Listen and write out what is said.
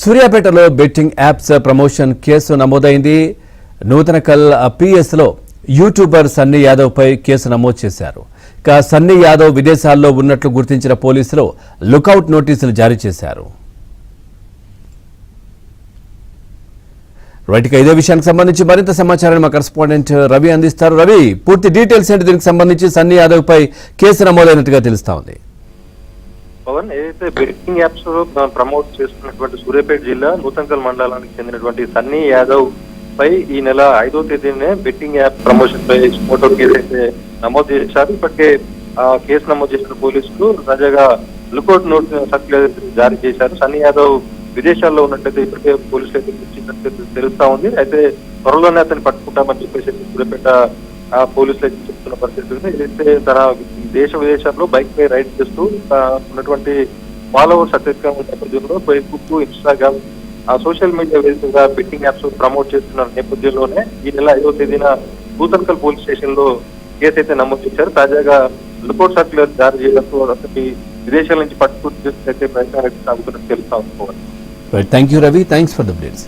సూర్యాపేటలో betting apps promotion case నమోదైంది. Nuthankal పిఎస్లో YouTuber Sunny Yadav పై case నమోదు చేశారు. ఇక సన్నీ యాదవ్ విదేశాల్లో ఉన్నట్లు గుర్తించిన పోలీసులు లుకౌట్ నోటీసులు జారీ చేశారు. రైట్, ఇక ఇదే విషయానికి సంబంధించి మరింత సమాచారాన్ని మా కరెస్పాండెంట్ రవి అందిస్తారు. రవి, పూర్తి డీటెయిల్స్ ఏంటి? దీనికి సంబంధించి సన్నీ యాదవ్ పై కేసు నమోదైనట్టుగా తెలుస్తా ఉంది. పవన్, ఏదైతే బెట్టింగ్ యాప్స్ ప్రమోట్ చేస్తున్నటువంటి సూర్యాపేట జిల్లా నూతనకల్ మండలానికి చెందినటువంటి సన్నీ యాదవ్ పై ఈ నెల 5వ తేదీనే బెట్టింగ్ యాప్ ప్రమోషన్ పై మోటో కేసు అయితే నమోదు చేశారు. ఇప్పటికే కేసు నమోదు చేసిన పోలీసులు తాజాగా లుకౌట్ నోట్ సర్క్యులర్ జారీ చేశారు. సన్నీ యాదవ్ విదేశాల్లో ఉన్నట్లయితే ఇప్పటికే పోలీసులు అయితే గుర్తించినట్టు తెలుస్తా ఉంది. అయితే త్వరలోనే అతన్ని పట్టుకుంటామని చెప్పేసి సూర్యాపేట పోలీసులు అయితే చెప్తున్న పరిస్థితి ఉంది. ఏదైతే తన దేశ విదేశాల్లో బైక్ పై రైడ్ చేస్తూ ఉన్నటువంటి ఫాలోవర్స్ అత్యధికంగా ఉన్న నేపథ్యంలో ఫేస్బుక్, ఇన్స్టాగ్రామ్ సోషల్ మీడియా వేదికగా బెట్టింగ్ యాప్స్ ప్రమోట్ చేస్తున్న నేపథ్యంలోనే ఈ నెల 5వ తేదీన నూతనకల్ పోలీస్ స్టేషన్ లో కేసు అయితే నమోదు చేశారు. తాజాగా లుకౌట్ సర్క్యులర్ జారీ చేయడంతో అతనికి విదేశాల నుంచి పట్టుకుని ప్రయత్నాలు సాగుతున్నట్టు తెలుస్తా ఉంది. Thank you Ravi, thanks for the updates.